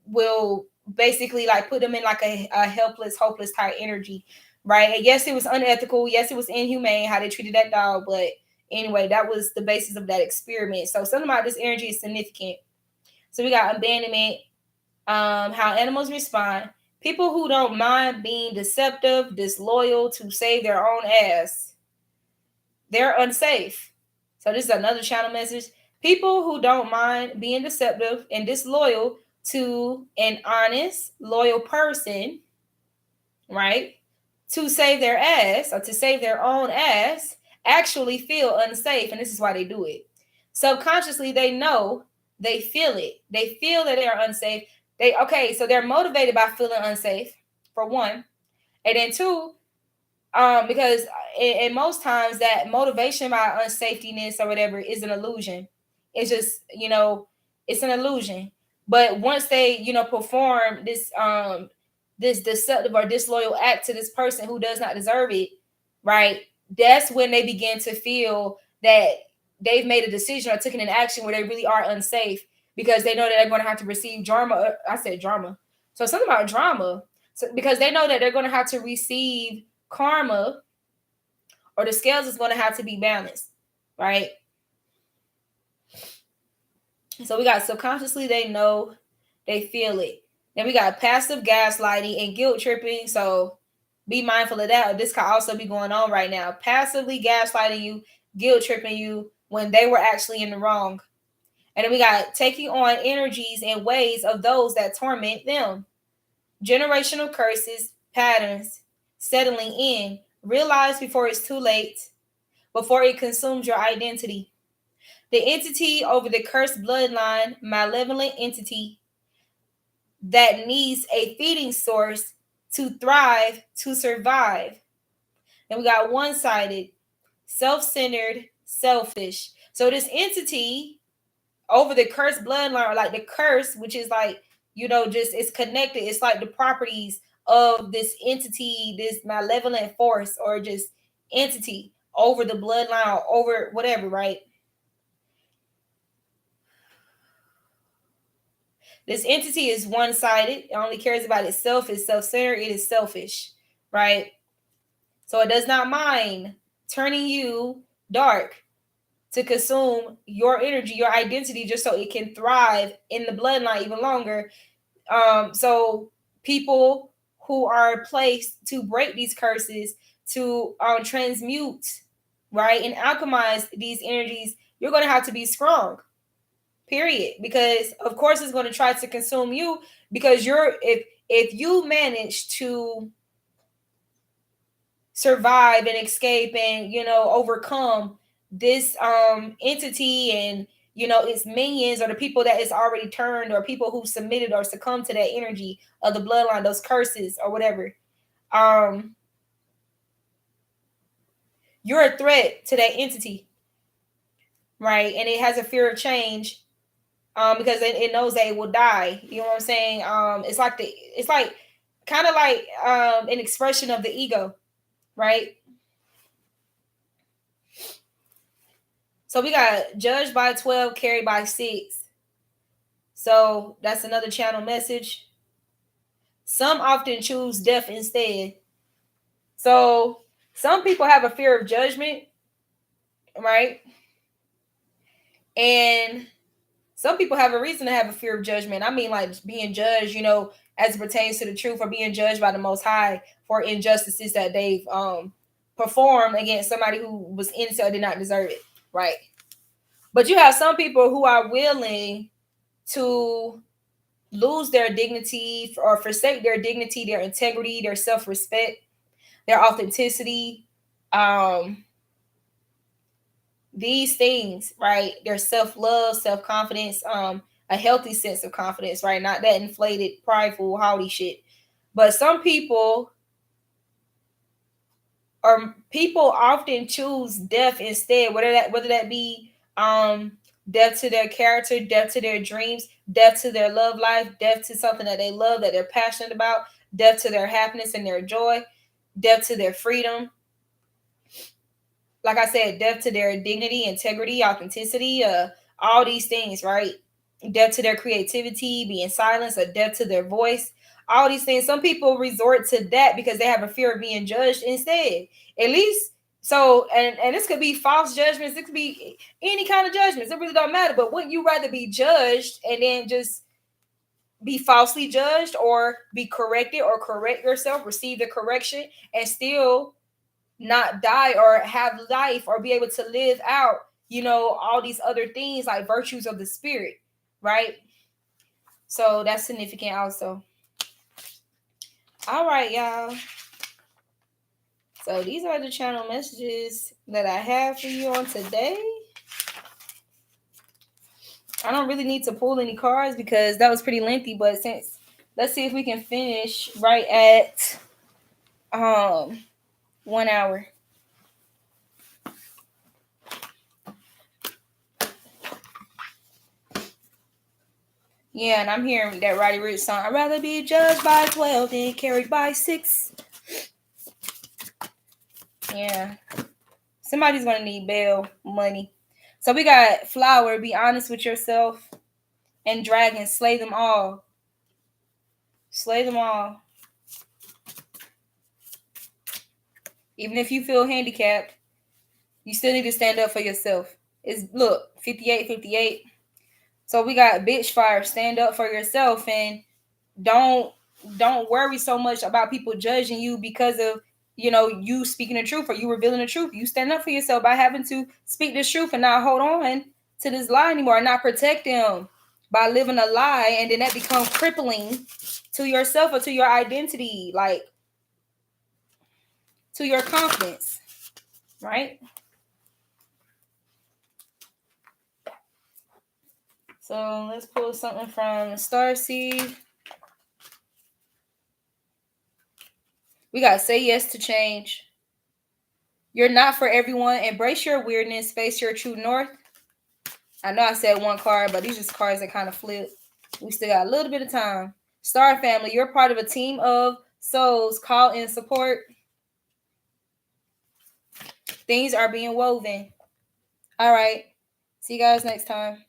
will basically like put them in like a helpless, hopeless type energy, right? And yes, it was unethical. Yes, it was inhumane how they treated that dog, but anyway, that was the basis of that experiment. So something about this energy is significant. So we got abandonment, how animals respond. People who don't mind being deceptive, disloyal to save their own ass. They're unsafe. So this is another channel message. People who don't mind being deceptive and disloyal to an honest, loyal person, right? To save their ass, or to save their own ass, actually feel unsafe. And this is why they do it. Subconsciously, they know, they feel it. They feel that they're unsafe. So they're motivated by feeling unsafe, for one. And then two, because in most times that motivation by unsafetyness or whatever is an illusion. It's just, it's an illusion. But once they, perform this deceptive or disloyal act to this person who does not deserve it, right? That's when they begin to feel that they've made a decision or taken an action where they really are unsafe, because they know that they're going to have to receive drama. I said drama. So something about drama. So because they know that they're going to have to receive karma, or the scales is going to have to be balanced, right? So we got subconsciously, they know, they feel it. Then we got passive gaslighting and guilt tripping. So be mindful of that. This could also be going on right now. Passively gaslighting you, guilt tripping you when they were actually in the wrong. And then we got taking on energies and ways of those that torment them. Generational curses, patterns, settling in. Realize before it's too late, before it consumes your identity. The entity over the cursed bloodline, malevolent entity that needs a feeding source to thrive, to survive. And we got one-sided, self-centered, selfish. So this entity over the cursed bloodline, or like the curse, which is like, just it's connected. It's like the properties of this entity, this malevolent force, or just entity over the bloodline, or over whatever, right? This entity is one-sided. It only cares about itself. It's self-centered. It is selfish, right? So it does not mind turning you dark to consume your energy, your identity, just so it can thrive in the bloodline even longer. So people who are placed to break these curses, to transmute, right, and alchemize these energies, you're going to have to be strong. Period. Because of course it's going to try to consume you, because if you manage to survive and escape and overcome this entity and its minions, or the people that is already turned, or people who submitted or succumbed to that energy of the bloodline, those curses or whatever, you're a threat to that entity, right? And it has a fear of change, because it knows that it will die. You know what I'm saying? It's like kind of like an expression of the ego, right? So we got judged by 12, carried by 6. So that's another channel message. Some often choose death instead. So some people have a fear of judgment, right? And some people have a reason to have a fear of judgment. I mean, like being judged, as it pertains to the truth, or being judged by the Most High for injustices that they've performed against somebody who was innocent or did not deserve it, right? But you have some people who are willing to lose their dignity, or forsake their dignity, their integrity, their self-respect, their authenticity, these things, right? Their self-love, self-confidence, a healthy sense of confidence, right? Not that inflated, prideful, haughty shit. But some people, or people often choose death instead, whether that be death to their character, death to their dreams, death to their love life, death to something that they love, that they're passionate about, death to their happiness and their joy, death to their freedom. Like I said, death to their dignity, integrity, authenticity, all these things, right? Death to their creativity, being silenced, or death to their voice. All these things. Some people resort to that because they have a fear of being judged instead. At least so, and this could be false judgments. It could be any kind of judgments. It really don't matter. But wouldn't you rather be judged and then just be falsely judged, or be corrected, or correct yourself, receive the correction, and still not die, or have life, or be able to live out, all these other things like virtues of the spirit, right? So that's significant also. All right, y'all. So these are the channel messages that I have for you on today. I don't really need to pull any cards because that was pretty lengthy, but let's see if we can finish right at 1 hour. Yeah, and I'm hearing that Roddy Ricch song. I'd rather be judged by 12 than carried by 6. Yeah. Somebody's going to need bail money. So we got Flower, be honest with yourself. And Dragon, slay them all. Slay them all. Even if you feel handicapped, you still need to stand up for yourself. Look, 58. So we got bitch fire, stand up for yourself, and don't worry so much about people judging you because of you speaking the truth, or you revealing the truth. You stand up for yourself by having to speak the truth and not hold on to this lie anymore, and not protect them by living a lie, and then that becomes crippling to yourself or to your identity, like to your confidence, right? So let's pull something from Starseed. We got say yes to change. You're not for everyone. Embrace your weirdness. Face your true north. I know I said one card, but these just cards that kind of flip. We still got a little bit of time. Star family, you're part of a team of souls. Call in support. Things are being woven. All right. See you guys next time.